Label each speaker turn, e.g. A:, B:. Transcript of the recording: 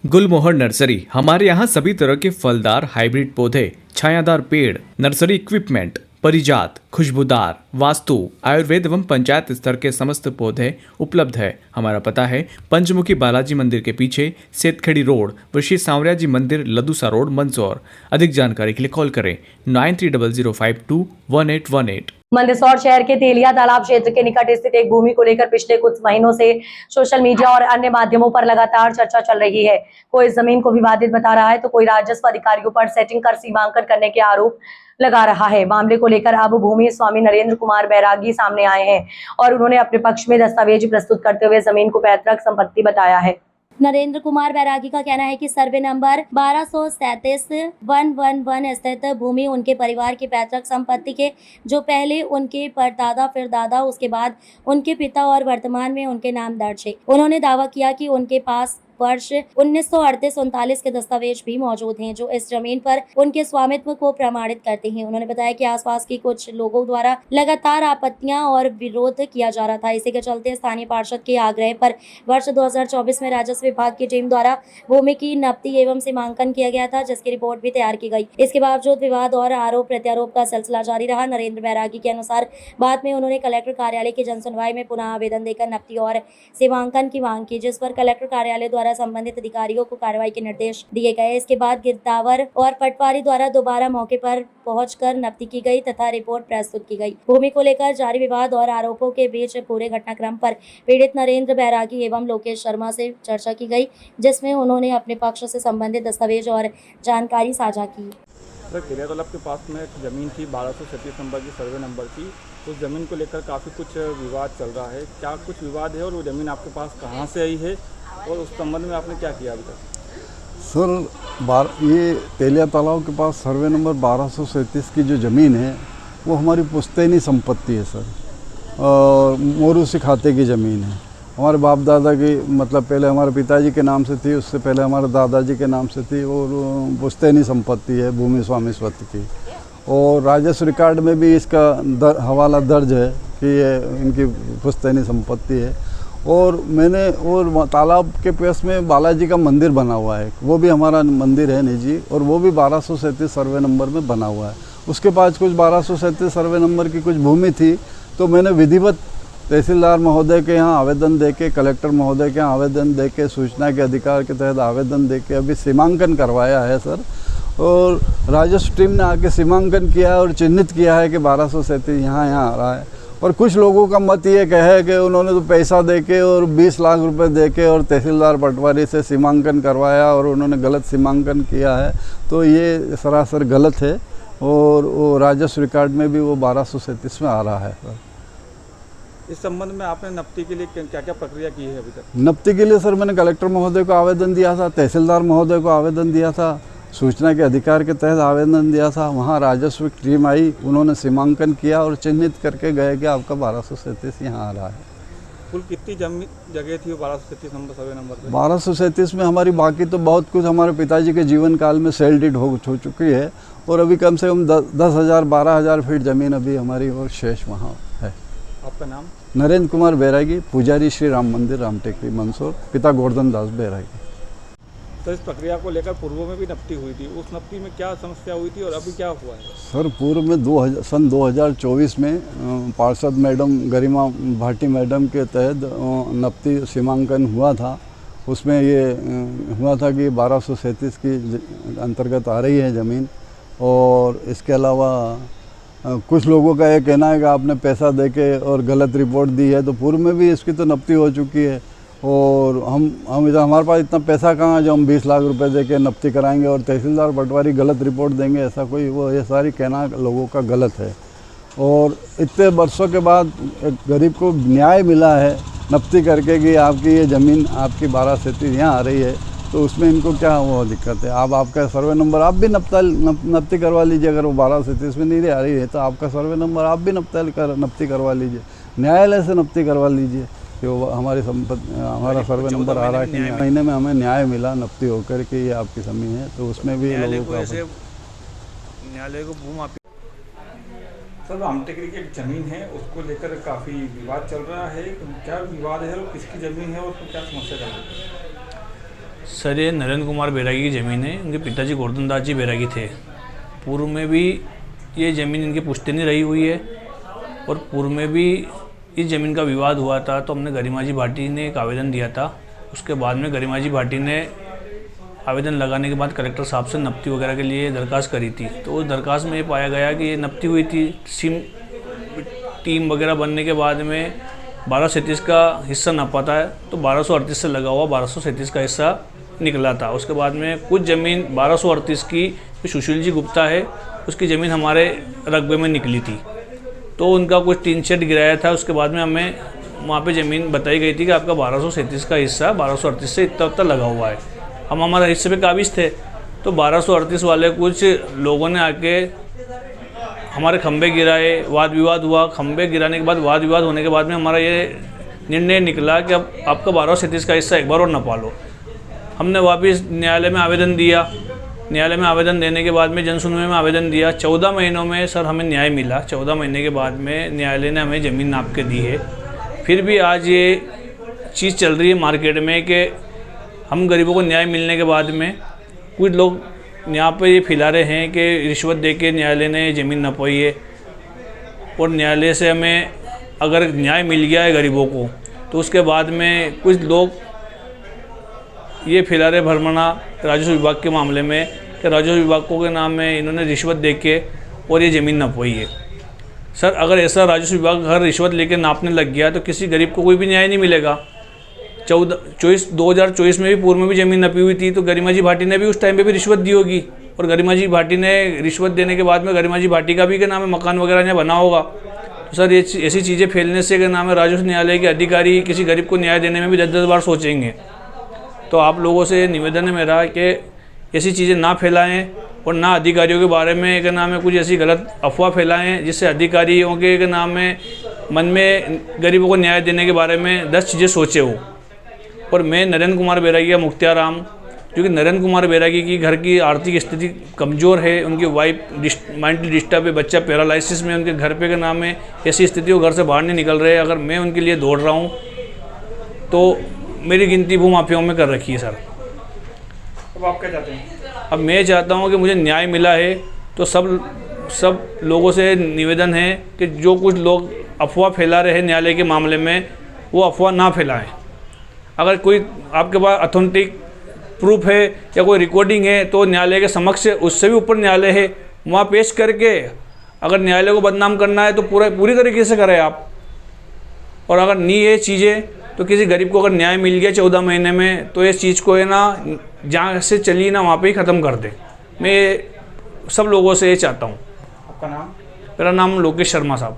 A: गुलमोहर nursery. हमारे यहाँ सभी तरह के फलदार हाइब्रिड पौधे, छायादार पेड़, नर्सरी इक्विपमेंट, परिजात, खुशबूदार, वास्तु, आयुर्वेद एवं पंचायत स्तर के समस्त पौधे उपलब्ध है। हमारा पता है पंचमुखी बालाजी मंदिर के पीछे, सेतखेड़ी रोड, ऋषि सांवरिया जी मंदिर, लदूसा रोड, मंदसौर। अधिक जानकारी के लिए कॉल करें 9300521818।
B: मंदसौर शहर के तेलिया तालाब क्षेत्र के निकट स्थित एक भूमि को लेकर पिछले कुछ महीनों से सोशल मीडिया और अन्य माध्यमों पर लगातार चर्चा चल रही है। कोई इस जमीन को विवादित बता रहा है तो कोई राजस्व अधिकारियों पर सेटिंग कर सीमांकन करने के आरोप लगा रहा है। मामले को लेकर अब भूमि स्वामी नरेंद्र कुमार बैरागी सामने आए हैं और उन्होंने अपने पक्ष में दस्तावेज प्रस्तुत करते हुए जमीन को पैतृक संपत्ति बताया है।
C: नरेंद्र कुमार बैरागी का कहना है कि सर्वे नंबर 1237-111 स्थित भूमि उनके परिवार की पैतृक संपत्ति के, जो पहले उनके परदादा फिर दादा उसके बाद उनके पिता और वर्तमान में उनके नाम दर्ज है। उन्होंने दावा किया कि उनके पास वर्ष 1938-39 के दस्तावेज भी मौजूद हैं जो इस जमीन पर उनके स्वामित्व को प्रमाणित करते हैं। उन्होंने बताया कि आसपास के कुछ लोगों द्वारा लगातार आपत्तियां और विरोध किया जा रहा था। इसी के चलते स्थानीय पार्षद के आग्रह पर वर्ष 2024 में राजस्व विभाग की टीम द्वारा भूमि की नपती एवं सीमांकन किया गया था, जिसकी रिपोर्ट भी तैयार की गई। इसके बावजूद विवाद और आरोप प्रत्यारोप का सिलसिला जारी रहा। नरेंद्र बैरागी के अनुसार बाद में उन्होंने कलेक्टर कार्यालय की जनसुनवाई में पुनः आवेदन देकर नपती और सीमांकन की मांग की, जिस पर कलेक्टर कार्यालय द्वारा संबंधित अधिकारियों को कार्रवाई के निर्देश दिए गए। इसके बाद गिरदावर और पटवारी द्वारा दोबारा मौके पर पहुंचकर नपती की गई तथा रिपोर्ट प्रस्तुत की गई। भूमि को लेकर जारी विवाद और आरोपों के बीच पूरे घटनाक्रम पर पीड़ित नरेंद्र बैरागी एवं लोकेश शर्मा से चर्चा की गई, जिसमें उन्होंने अपने पक्ष से संबंधित दस्तावेज और जानकारी साझा की।
D: सर, तेलिया तालाब के पास में एक ज़मीन थी, 1237 नंबर की सर्वे नंबर थी। उस ज़मीन को लेकर काफ़ी कुछ विवाद चल रहा है। क्या कुछ विवाद है और वो ज़मीन आपके पास कहाँ से आई है और उस संबंध में आपने क्या किया अभी तक?
E: सर, ये तेलिया तालाब के पास सर्वे नंबर 1237 की जो ज़मीन है वो हमारी पुश्तैनी संपत्ति है सर, और मोरूसी खाते की ज़मीन है। हमारे बाप दादा की, मतलब पहले हमारे पिताजी के नाम से थी, उससे पहले हमारे दादाजी के नाम से थी, और पुश्तैनी संपत्ति है भूमि स्वामी स्वत्व की। और राजस्व रिकॉर्ड में भी इसका हवाला दर्ज है कि ये इनकी पुश्तैनी संपत्ति है। और तालाब के पास में बालाजी का मंदिर बना हुआ है, वो भी हमारा मंदिर है निजी, और वो भी 1237 सर्वे नंबर में बना हुआ है। उसके पास कुछ 1237 सर्वे नंबर की कुछ भूमि थी, तो मैंने विधिवत तहसीलदार महोदय के यहाँ आवेदन देके, कलेक्टर महोदय के यहाँ आवेदन देके, सूचना के अधिकार के तहत आवेदन देके अभी सीमांकन करवाया है सर। और राजस्व टीम ने आके सीमांकन किया और चिन्हित किया है कि 1237 यहाँ आ रहा है। और कुछ लोगों का मत ये है कि उन्होंने तो पैसा देके और 20 लाख रुपए देके और तहसीलदार पटवारी से सीमांकन करवाया और उन्होंने गलत सीमांकन किया है, तो ये सरासर गलत है। और वो राजस्व रिकॉर्ड में भी वो 1237 में आ रहा है सर।
D: इस संबंध में आपने नपती के लिए क्या क्या प्रक्रिया की है अभी तक?
E: नपती के लिए सर मैंने कलेक्टर महोदय को आवेदन दिया था, तहसीलदार महोदय को आवेदन दिया था, सूचना के अधिकार के तहत आवेदन दिया था। वहाँ राजस्व की टीम आई, उन्होंने सीमांकन किया और चिन्हित करके गए कि आपका 1237 यहाँ आ रहा है।
D: कुल कितनी जगह थी 1237 नंबर सर्वे नंबर पे?
E: 1237 में हमारी बाकी तो बहुत कुछ हमारे पिताजी के जीवन काल में सेल डीड हो चुकी है, और अभी कम से कम 10,000-12,000 फीट ज़मीन अभी हमारी और शेष वहाँ है।
D: आपका नाम?
E: नरेंद्र कुमार बैरागी, पुजारी श्री राम मंदिर, रामटेकरी, मंदसौर, पिता गोवर्धन दास बैरागी।
D: तो इस प्रक्रिया को लेकर पूर्व में भी नपती हुई थी, उस नपती में क्या समस्या हुई थी और अभी क्या हुआ है?
E: सर, पूर्व में सन 2024 में पार्षद मैडम गरिमा भाटी मैडम के तहत नपती सीमांकन हुआ था। उसमें ये हुआ था कि 1237 की अंतर्गत आ रही है ज़मीन। और इसके अलावा कुछ लोगों का ये कहना है कि आपने पैसा देके और गलत रिपोर्ट दी है, तो पूर्व में भी इसकी तो नपती हो चुकी है। और हम इधर हमारे पास इतना पैसा कहाँ है जो हम 20 लाख रुपए देके नपती कराएंगे और तहसीलदार पटवारी गलत रिपोर्ट देंगे, ऐसा कोई वो ये सारी कहना लोगों का गलत है। और इतने वर्षों के बाद एक गरीब को न्याय मिला है नपती करके कि आपकी ये ज़मीन आपकी 1237 यहाँ आ रही है, तो उसमें इनको क्या वो दिक्कत है? आपका सर्वे नंबर आप भी नपती करवा लीजिए। अगर वो 1237 में नहीं आ रही है तो आपका सर्वे नंबर आप भी नपती करवा लीजिए, न्यायालय से नपती करवा लीजिए कि वो हमारी संपत्ति, हमारा सर्वे नंबर आ रहा है कि महीने में हमें न्याय मिला नपती होकर के ये आपकी ज़मीन है, तो उसमें भी लोगों को
D: न्यायालय को भूमाफी। सर, रामटेकरी की एक ज़मीन है, उसको लेकर काफ़ी विवाद चल रहा है। क्या विवाद है और किसकी ज़मीन है और उसमें क्या समस्या चल रही है?
F: सर ये नरेंद्र कुमार बैरागी की ज़मीन है। उनके पिताजी गोवर्धन दास जी बैरागी थे। पूर्व में भी ये ज़मीन इनकी पुश्तैनी रही हुई है और पूर्व में भी इस ज़मीन का विवाद हुआ था, तो हमने गरिमा जी भाटी ने एक आवेदन दिया था। उसके बाद में गरिमा जी भाटी ने आवेदन लगाने के बाद कलेक्टर साहब से नपती वगैरह के लिए दरख्वास्त करी थी। तो उस दरख्वास्त में ये पाया गया कि ये नपती हुई थी। सिम टीम वगैरह बनने के बाद में 1237 का हिस्सा नपा था, तो 1238 से लगा हुआ 1237 का हिस्सा निकला था। उसके बाद में कुछ ज़मीन 1238 की जो सुशील जी गुप्ता है उसकी ज़मीन हमारे रकबे में निकली थी, तो उनका कुछ टीन शेड गिराया था। उसके बाद में हमें वहाँ पे ज़मीन बताई गई थी कि आपका 1237 का हिस्सा 1238 से इतना लगा हुआ है। हम हमारे हिस्से पे काबिज थे, तो 1238 वाले कुछ लोगों ने आके हमारे खंबे गिराए, वाद विवाद हुआ। खंबे गिराने के बाद वाद विवाद होने के बाद में हमारा ये निर्णय निकला कि अब आपका 1237 का हिस्सा एक बार और नपा लो। हमने वापस न्यायालय में आवेदन दिया। न्यायालय में आवेदन देने के बाद में जनसुनवाई में आवेदन दिया। 14 महीनों में सर हमें न्याय मिला। 14 महीने के बाद में न्यायालय ने हमें ज़मीन नाप के दी है। फिर भी आज ये चीज़ चल रही है मार्केट में कि हम गरीबों को न्याय मिलने के बाद में कुछ लोग यहाँ पे ये फैला रहे हैं कि रिश्वत दे के न्यायालय ने ज़मीन नपाई है, और न्यायालय से हमें अगर न्याय मिल गया है गरीबों को, तो उसके बाद में कुछ लोग ये फैला रहे भरमाना राजस्व विभाग के मामले में कि राजस्व विभागों के नाम में इन्होंने रिश्वत दे के और ये ज़मीन नपवाई है। सर अगर ऐसा राजस्व विभाग हर रिश्वत लेके नापने लग गया तो किसी गरीब को कोई भी न्याय नहीं मिलेगा। 2024 में भी पूर्व में भी ज़मीन नपी हुई थी, तो गरिमा जी भाटी ने भी उस टाइम पे भी रिश्वत दी होगी, और गरिमा जी भाटी ने रिश्वत देने के बाद में गरिमा जी भाटी का भी क्या नाम है मकान वगैरह यहाँ बना होगा। तो सर ये ऐसी चीज़ें फैलने से क्या नाम है राजस्व न्यायालय के अधिकारी किसी गरीब को न्याय देने में भी 10-10 बार सोचेंगे। तो आप लोगों से निवेदन है मेरा कि ऐसी चीज़ें ना फैलाएं और ना अधिकारियों के बारे में क्या नाम है कुछ ऐसी गलत अफवाह फैलाएं जिससे अधिकारियों के क्या नाम है मन में गरीबों को न्याय देने के बारे में 10 चीज़ें सोचे हो। और मैं नरेंद्र कुमार बैरागी का मुख्तियार राम, क्योंकि नरेंद्र कुमार बैरागी की घर की आर्थिक स्थिति कमज़ोर है। उनकी वाइफ मेंटली डिस्टर्ब है, बच्चा पैरालिसिस में, उनके घर पे का नाम है ऐसी स्थिति वो घर से बाहर नहीं निकल रहे। अगर मैं उनके लिए दौड़ रहा हूँ तो मेरी गिनती भूमाफियाओं में कर रखी है सर।
D: अब आप क्या चाहते हैं?
F: अब मैं चाहता हूँ कि मुझे न्याय मिला है, तो सब लोगों से निवेदन है कि जो कुछ लोग अफवाह फैला रहे हैं न्यायालय के मामले में, वो अफवाह ना फैलाएं। अगर कोई आपके पास ऑथेंटिक प्रूफ है या कोई रिकॉर्डिंग है तो न्यायालय के समक्ष, उससे भी ऊपर न्यायालय है, वहाँ पेश करके अगर न्यायालय को बदनाम करना है तो पूरी तरीके से करें आप। और अगर नहीं ये चीज़ें तो किसी गरीब को अगर न्याय मिल गया 14 महीने में, तो इस चीज़ को है ना जहाँ से चली ना वहाँ पे ही ख़त्म कर दे। मैं सब लोगों से ये चाहता हूँ।
D: आपका नाम?
F: मेरा नाम लोकेश शर्मा साहब।